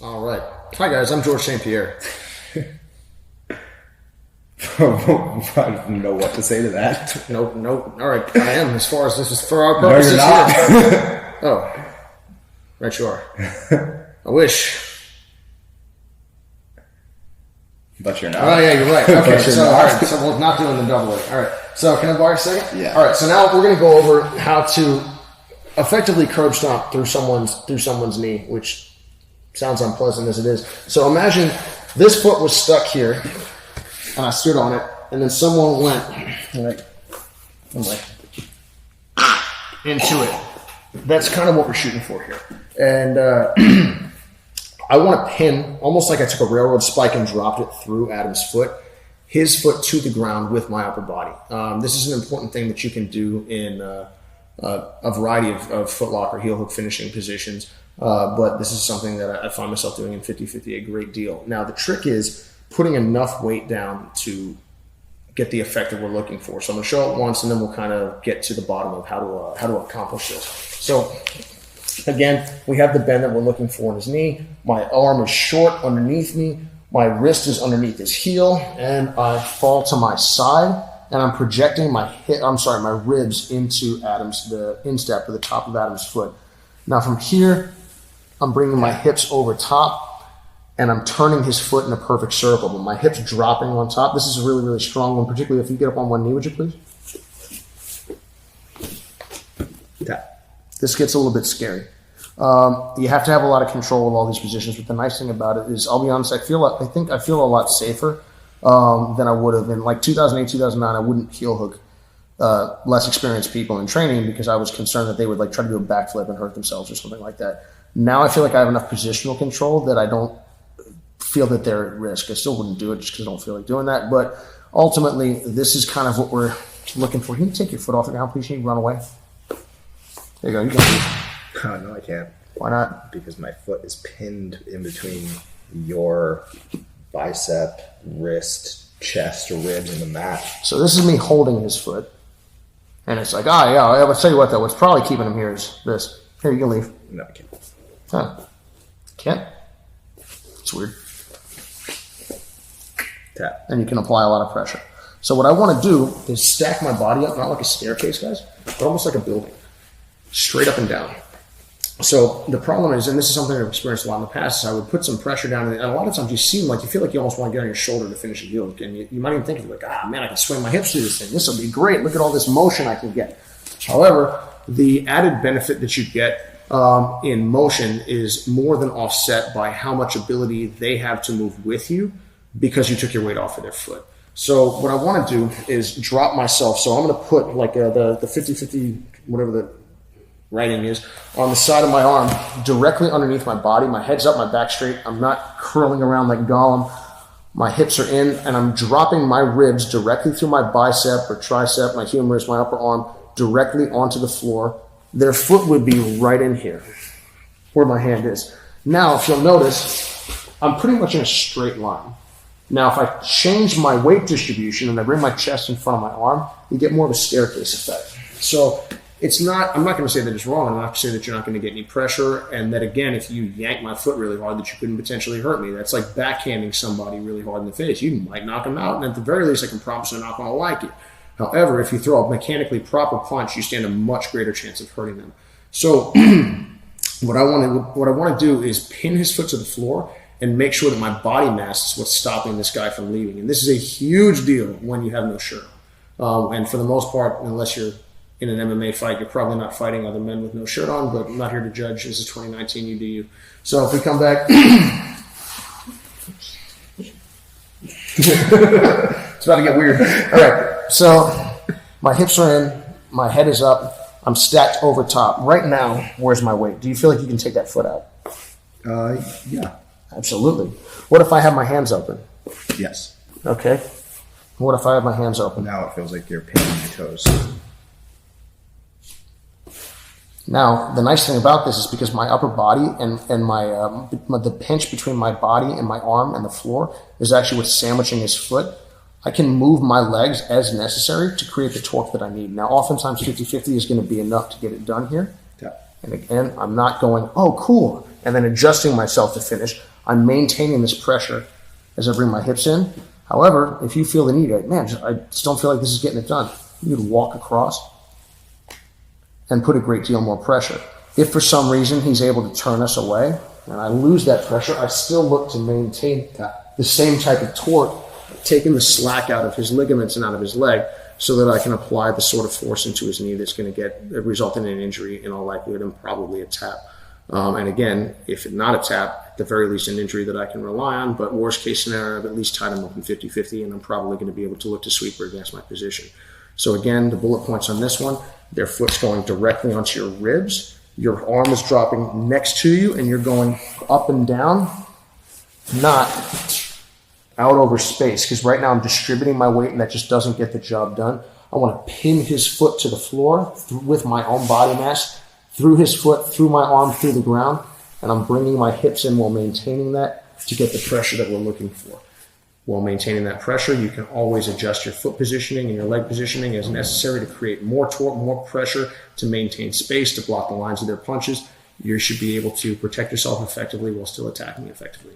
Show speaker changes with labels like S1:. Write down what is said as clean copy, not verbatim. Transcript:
S1: All right. Hi, guys. I'm George St. Pierre.
S2: I don't know what to say to that.
S1: Nope. All right. I am, as far as this is for our purposes.
S2: No, you're not.
S1: Oh. Right, you are. I wish.
S2: But you're not.
S1: Oh, yeah, you're right. Okay, so,
S2: not.
S1: all right. So we're not doing the double A. All right. So can I borrow a second?
S2: Yeah.
S1: All right. So now we're going to go over how to effectively curb stomp through someone's knee, which sounds unpleasant as it is. So imagine this foot was stuck here, and I stood on it, and then someone went into it. That's kind of what we're shooting for here. And I want to pin, almost like I took a railroad spike and dropped it through Adam's foot, his foot to the ground with my upper body. This is an important thing that you can do in a variety of footlock or heel hook finishing positions. But this is something that I find myself doing in 50-50 a great deal. Now, the trick is putting enough weight down to get the effect that we're looking for. So I'm going to show it once, and then we'll kind of get to the bottom of how to accomplish this. So again, we have the bend that we're looking for in his knee. My arm is short underneath me. My wrist is underneath his heel, and I fall to my side, and I'm projecting my ribs into the instep or the top of Adam's foot. Now from here, I'm bringing my hips over top, and I'm turning his foot in a perfect circle, but my hips dropping on top. This is a really, really strong one, particularly if you get up on one knee, would you please?
S2: Yeah.
S1: This gets a little bit scary. You have to have a lot of control of all these positions, but the nice thing about it is, I'll be honest, I think I feel a lot safer than I would have in like 2008, 2009. I wouldn't heel hook less experienced people in training because I was concerned that they would like try to do a backflip and hurt themselves or something like that. Now I feel like I have enough positional control that I don't feel that they're at risk. I still wouldn't do it just because I don't feel like doing that. But ultimately, this is kind of what we're looking for. Can you take your foot off the ground, please? Can you run away? There you go. You can leave.
S2: Oh, no, I can't.
S1: Why not?
S2: Because my foot is pinned in between your bicep, wrist, chest, or ribs in the mat.
S1: So this is me holding his foot. And it's like, yeah, I'll tell you what, though. What's probably keeping him here is this. Here, you can leave.
S2: No, I can't.
S1: Huh. Can't? It's weird.
S2: Tap.
S1: And you can apply a lot of pressure. So what I want to do is stack my body up, not like a staircase, guys, but almost like a building. Straight up and down. So the problem is, and this is something I've experienced a lot in the past, is I would put some pressure down, and a lot of times you feel like you almost want to get on your shoulder to finish a heel hook, and you might even think of like, man, I can swing my hips through this thing. This will be great. Look at all this motion I can get. However, the added benefit that you get in motion is more than offset by how much ability they have to move with you because you took your weight off of their foot. So what I want to do is drop myself. So I'm going to put like the 50-50, whatever the writing is, on the side of my arm, directly underneath my body. My head's up, my back straight. I'm not curling around like Gollum. My hips are in, and I'm dropping my ribs directly through my bicep or tricep, my humerus, my upper arm, directly onto the floor. Their foot would be right in here, where my hand is. Now, if you'll notice, I'm pretty much in a straight line. Now, if I change my weight distribution and I bring my chest in front of my arm, you get more of a staircase effect. So I'm not going to say that it's wrong. I'm not going to say that you're not going to get any pressure, and that, again, if you yank my foot really hard, that you couldn't potentially hurt me. That's like backhanding somebody really hard in the face. You might knock them out, and at the very least, I can promise they're not going to like it. However, if you throw a mechanically proper punch, you stand a much greater chance of hurting them. So what I want to do is pin his foot to the floor and make sure that my body mass is what's stopping this guy from leaving. And this is a huge deal when you have no shirt on. And for the most part, unless you're in an MMA fight, you're probably not fighting other men with no shirt on, but I'm not here to judge. This is 2019, you do you. So if we come back... It's about to get weird. All right, so my hips are in, my head is up, I'm stacked over top. Right now, where's my weight? Do you feel like you can take that foot out?
S2: Yeah.
S1: Absolutely. What if I have my hands open?
S2: Yes.
S1: Okay. What if I have my hands open?
S2: Now it feels like you're pinning your toes.
S1: Now, the nice thing about this is because my upper body and the pinch between my body and my arm and the floor is actually what's sandwiching his foot, I can move my legs as necessary to create the torque that I need. Now, oftentimes 50-50 is going to be enough to get it done here.
S2: Yeah.
S1: And again, I'm not going, oh, cool, and then adjusting myself to finish. I'm maintaining this pressure as I bring my hips in. However, if you feel the need, man, I just don't feel like this is getting it done, you could walk across and put a great deal more pressure. If for some reason he's able to turn us away and I lose that pressure, I still look to maintain the same type of torque, taking the slack out of his ligaments and out of his leg, so that I can apply the sort of force into his knee that's going to result in an injury in all likelihood and probably a tap. And again, if not a tap, at the very least an injury that I can rely on, but worst case scenario, I've at least tied him up in 50-50 and I'm probably going to be able to look to sweep or advance my position. So again, the bullet points on this one, their foot's going directly onto your ribs, your arm is dropping next to you and you're going up and down, not out over space, because right now I'm distributing my weight and that just doesn't get the job done. I want to pin his foot to the floor with my own body mass, through his foot, through my arm, through the ground, and I'm bringing my hips in while maintaining that to get the pressure that we're looking for. While maintaining that pressure, you can always adjust your foot positioning and your leg positioning as necessary to create more torque, more pressure, to maintain space, to block the lines of their punches. You should be able to protect yourself effectively while still attacking effectively.